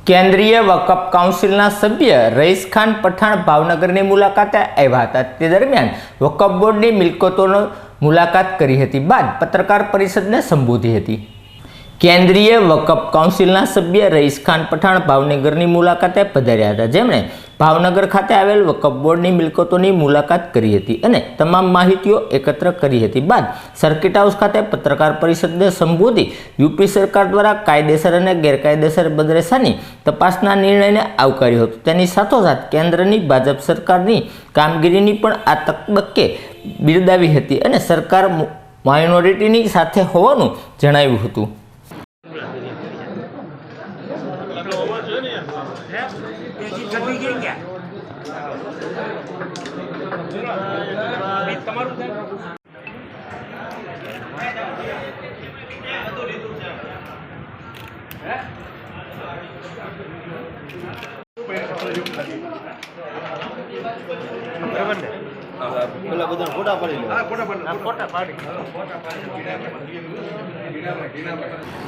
केंद्रीय वक्फ काउंसिलना सभ्य रईस खान पठाण भावनगरनी मुलाकाते आव्या हता। ते दरमियान वक्फ बोर्डनी मिलकतोनी मुलाकात करी हती बाद पत्रकार परिषदने संबोधी हती। केंद्रीय वक्फ काउंसिलना सभ्य रईस खान पठाण भावनगरनी मुलाकाते पधार्या हता, जेमणे भावनगर खाते आवेल वक्फ बोर्डनी मिलकतोनी मुलाकात करी हती अने तमाम माहितीओ एकत्र करी हती बाद सर्किट हाउस खाते पत्रकार परिषदने संबोधी यूपी सरकार द्वारा कायदेसर अने गैरकायदेसर बदरेसानी तपासना निर्णयने आवकार्यो हतो। तेनी साथोसाथ केंद्रनी भाजप सरकारनी कामगीरीनी पण आ तबक्के बिरदावी हती अने सरकार माइनोरिटीनी साथे होवानुं जणाव्युं हतुं।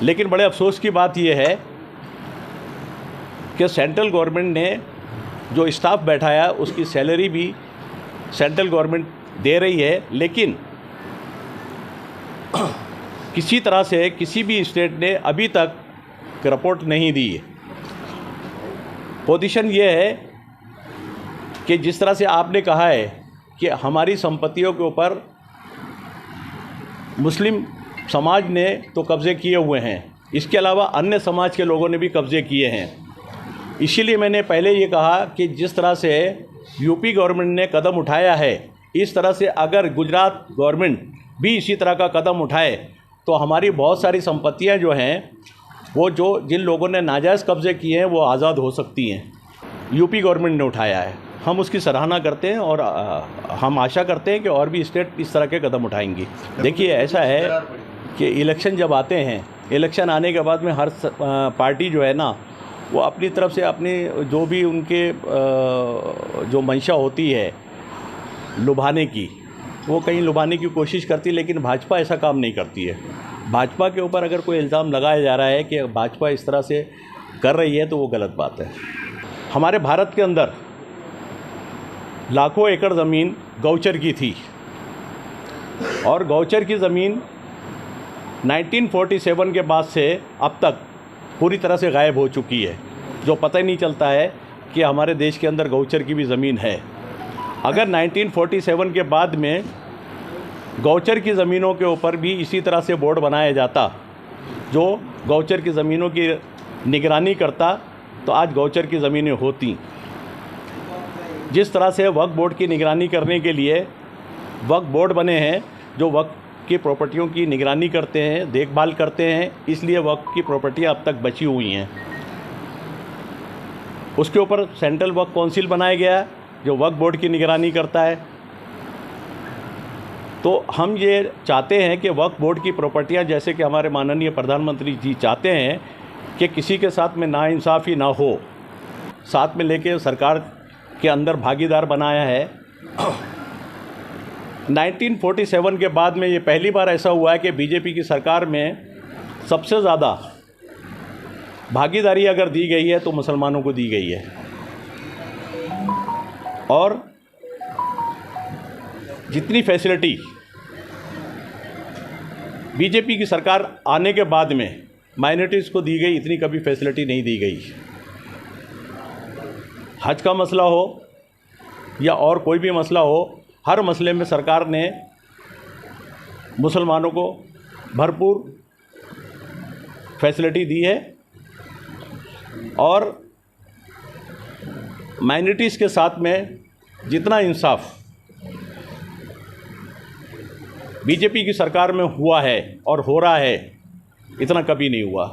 लेकिन बड़े अफसोस की बात यह है कि सेंट्रल गवर्नमेंट ने जो स्टाफ बैठाया उसकी सैलरी भी सेंट्रल गवर्नमेंट दे रही है, लेकिन किसी तरह से किसी भी स्टेट ने अभी तक रिपोर्ट नहीं दी है। पोजीशन ये है कि जिस तरह से आपने कहा है कि हमारी संपत्तियों के ऊपर मुस्लिम समाज ने तो कब्ज़े किए हुए हैं, इसके अलावा अन्य समाज के लोगों ने भी कब्ज़े किए हैं। इसीलिए मैंने पहले ये कहा कि जिस तरह से यूपी गवर्नमेंट ने कदम उठाया है, इस तरह से अगर गुजरात गवर्नमेंट भी इसी तरह का कदम उठाए तो हमारी बहुत सारी संपत्तियां जो हैं वो जिन लोगों ने नाजायज़ कब्ज़े किए हैं वो आज़ाद हो सकती हैं। यूपी गवर्नमेंट ने उठाया है, हम उसकी सराहना करते हैं और हम आशा करते हैं कि और भी स्टेट इस तरह के कदम उठाएंगी। देखिए, ऐसा है कि इलेक्शन जब आते हैं, इलेक्शन आने के बाद में हर पार्टी जो है ना वो अपनी तरफ से अपनी जो भी उनके जो मंशा होती है लुभाने की, वो कहीं लुभाने की कोशिश करती है, लेकिन भाजपा ऐसा काम नहीं करती है। भाजपा के ऊपर अगर कोई इल्ज़ाम लगाया जा रहा है कि भाजपा इस तरह से कर रही है तो वो गलत बात है। हमारे भारत के अंदर लाखों एकड़ ज़मीन गौचर की थी और गौचर की ज़मीन 1947 के बाद से अब तक पूरी तरह से गायब हो चुकी है, जो पता ही नहीं चलता है कि हमारे देश के अंदर गौचर की भी ज़मीन है। अगर 1947 के बाद में गौचर की ज़मीनों के ऊपर भी इसी तरह से बोर्ड बनाया जाता जो गौचर की ज़मीनों की निगरानी करता, तो आज गौचर की ज़मीनें होती। जिस तरह से वक्फ बोर्ड की निगरानी करने के लिए वक्फ बोर्ड बने हैं जो वक्फ की प्रॉपर्टियों की निगरानी करते हैं, देखभाल करते हैं, इसलिए वक्फ की प्रॉपर्टियां अब तक बची हुई हैं। उसके ऊपर सेंट्रल वक्फ काउंसिल बनाया गया जो वक्फ बोर्ड की निगरानी करता है। तो हम ये चाहते हैं कि वक्फ बोर्ड की प्रॉपर्टियां, जैसे कि हमारे माननीय प्रधानमंत्री जी चाहते हैं कि किसी के साथ में नाइंसाफ़ी ना हो, साथ में लेके सरकार के अंदर भागीदार बनाया है। 1947 के बाद में ये पहली बार ऐसा हुआ है कि बीजेपी की सरकार में सबसे ज़्यादा भागीदारी अगर दी गई है तो मुसलमानों को दी गई है। और जितनी फैसिलिटी बीजेपी की सरकार आने के बाद में माइनॉरिटीज़ को दी गई, इतनी कभी फैसिलिटी नहीं दी गई। हज का मसला हो या और कोई भी मसला हो, हर मसले में सरकार ने मुसलमानों को भरपूर फैसिलिटी दी है और माइनॉरिटीज़ के साथ में जितना इंसाफ बीजेपी की सरकार में हुआ है और हो रहा है, इतना कभी नहीं हुआ।